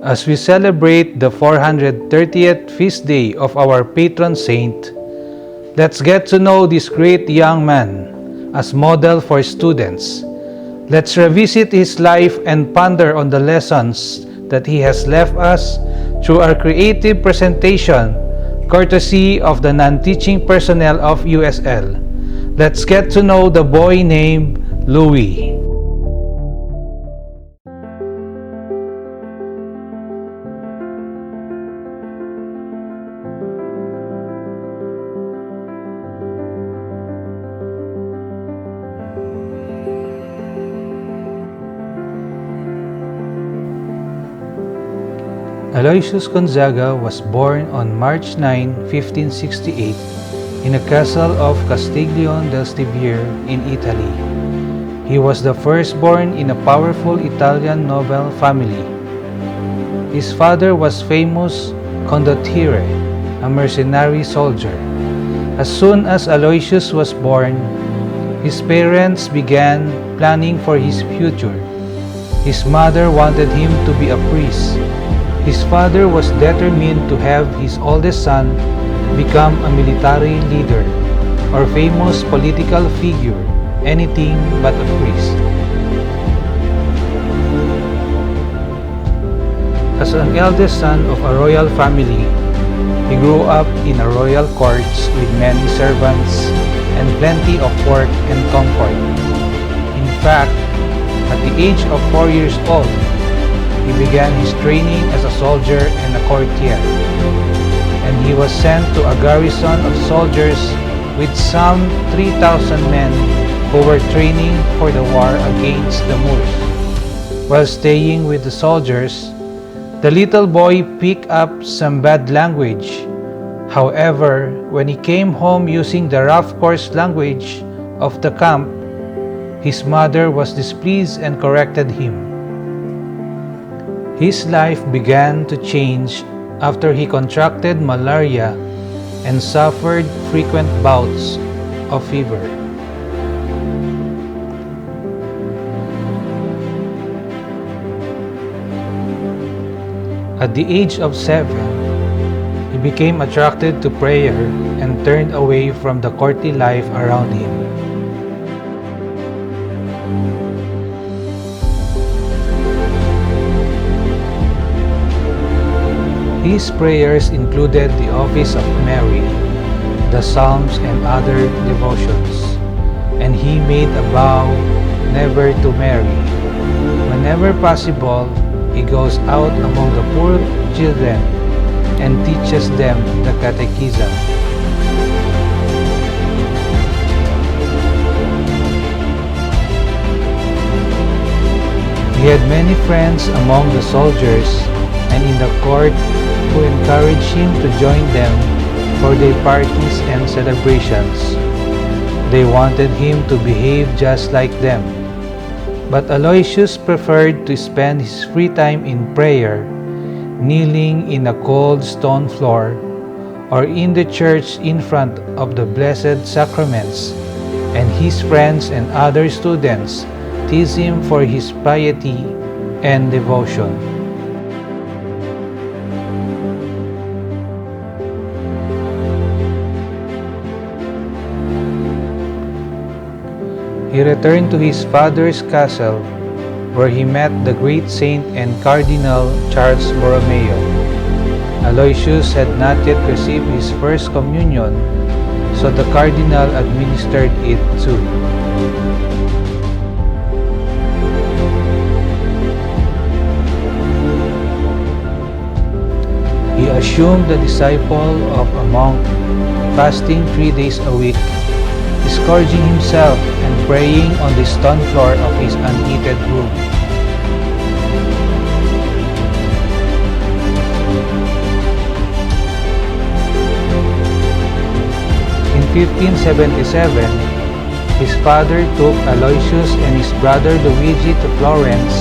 As we celebrate the 430th feast day of our patron saint, let's get to know this great young man as model for students. Let's revisit his life and ponder on the lessons that he has left us through our creative presentation, courtesy of the Non-Teaching Personnel of USL. Let's get to know the boy named Luigi. Aloysius Gonzaga was born on March 9, 1568, in a castle of Castiglione del Stiviere in Italy. He was the firstborn in a powerful Italian noble family. His father was famous condottiere, a mercenary soldier. As soon as Aloysius was born, his parents began planning for his future. His mother wanted him to be a priest. His father was determined to have his oldest son become a military leader or famous political figure, anything but a priest. As an eldest son of a royal family, he grew up in a royal courts with many servants and plenty of work and comfort. In fact, at the age of 4 years old, he began his training as a soldier and a courtier, and he was sent to a garrison of soldiers with some 3,000 men who were training for the war against the Moors. While staying with the soldiers, the little boy picked up some bad language. However, when he came home using the rough, coarse language of the camp, his mother was displeased and corrected him. His life began to change after he contracted malaria and suffered frequent bouts of fever. At the age of 7, he became attracted to prayer and turned away from the courtly life around him. His prayers included the office of Mary, the Psalms, and other devotions, and he made a vow never to marry. Whenever possible, he goes out among the poor children and teaches them the catechism. He had many friends among the soldiers and in the court who encouraged him to join them for their parties and celebrations. They wanted him to behave just like them. But Aloysius preferred to spend his free time in prayer, kneeling in a cold stone floor, or in the church in front of the Blessed Sacraments, and his friends and other students teased him for his piety and devotion. He returned to his father's castle, where he met the great saint and Cardinal Charles Borromeo. Aloysius had not yet received his first communion, so the cardinal administered it too. He assumed the disciple of a monk, fasting 3 days a week, scourging himself and praying on the stone floor of his unheated room. In 1577, his father took Aloysius and his brother Luigi to Florence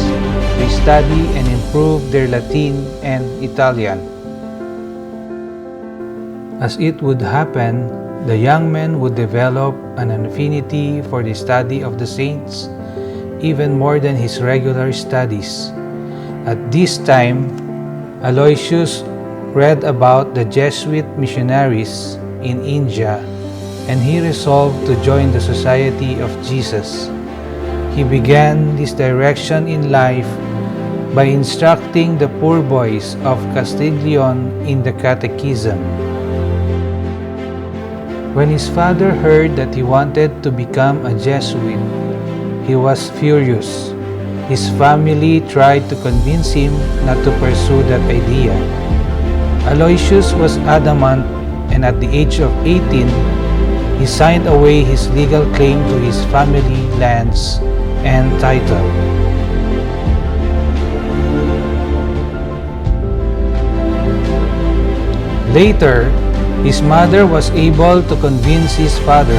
to study and improve their Latin and Italian. As it would happen, the young man would develop an affinity for the study of the saints, even more than his regular studies. At this time, Aloysius read about the Jesuit missionaries in India, and he resolved to join the Society of Jesus. He began this direction in life by instructing the poor boys of Castiglione in the catechism. When his father heard that he wanted to become a Jesuit, he was furious. His family tried to convince him not to pursue that idea. Aloysius was adamant, and at the age of 18, he signed away his legal claim to his family lands and title. Later, his mother was able to convince his father,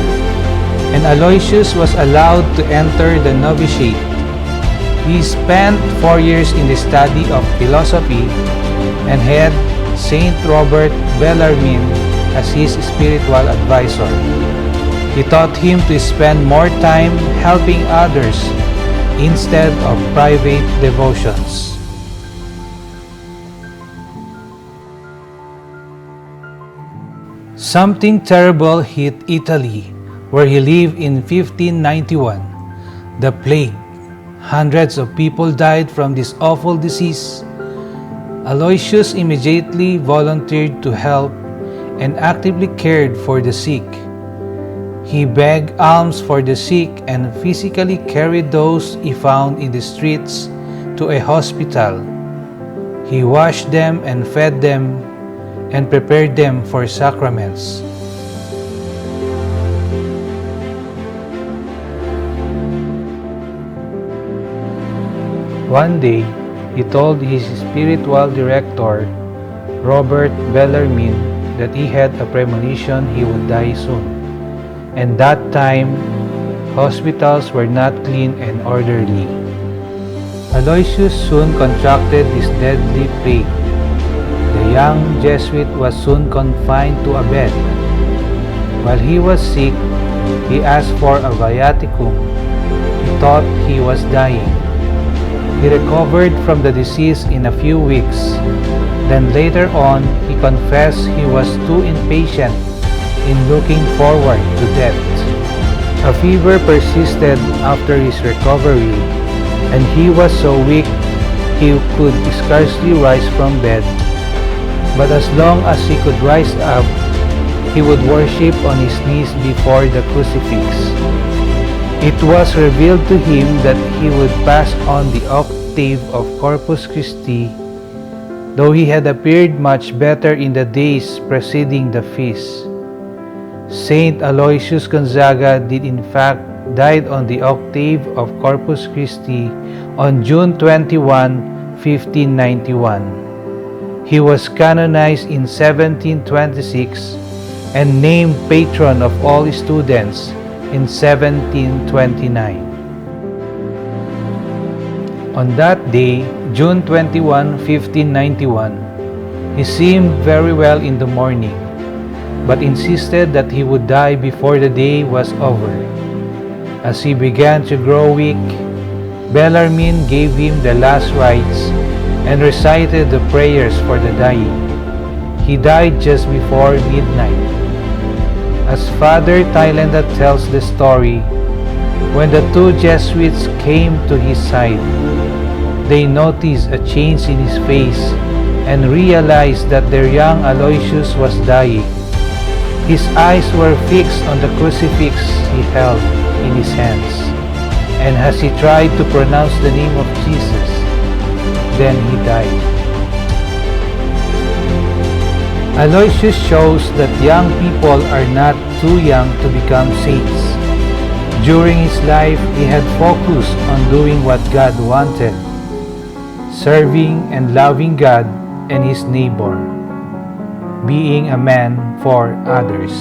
and Aloysius was allowed to enter the novitiate. He spent 4 years in the study of philosophy and had Saint Robert Bellarmine as his spiritual advisor. He taught him to spend more time helping others instead of private devotions. Something terrible hit Italy, where he lived in 1591. The plague. Hundreds of people died from this awful disease. Aloysius immediately volunteered to help and actively cared for the sick. He begged alms for the sick and physically carried those he found in the streets to a hospital. He washed them and fed them and prepared them for sacraments. One day, he told his spiritual director, Robert Bellarmine, that he had a premonition he would die soon. And that time, hospitals were not clean and orderly. Aloysius soon contracted this deadly plague. The young Jesuit was soon confined to a bed. While he was sick, he asked for a viaticum. He thought he was dying. He recovered from the disease in a few weeks. Then later on, he confessed he was too impatient in looking forward to death. A fever persisted after his recovery, and he was so weak he could scarcely rise from bed. But as long as he could rise up, he would worship on his knees before the crucifix. It was revealed to him that he would pass on the octave of Corpus Christi, though he had appeared much better in the days preceding the feast. Saint Aloysius Gonzaga did in fact died on the octave of Corpus Christi on June 21, 1591. He was canonized in 1726 and named patron of all students in 1729. On that day, June 21, 1591, he seemed very well in the morning, but insisted that he would die before the day was over. As he began to grow weak, Bellarmine gave him the last rites and recited the prayers for the dying. He died just before midnight. As Father Thailander tells the story, when the two Jesuits came to his side, they noticed a change in his face and realized that their young Aloysius was dying. His eyes were fixed on the crucifix he held in his hands, and as he tried to pronounce the name of Jesus, then he died. Aloysius shows that young people are not too young to become saints. During his life, he had focused on doing what God wanted, serving and loving God and his neighbor, being a man for others.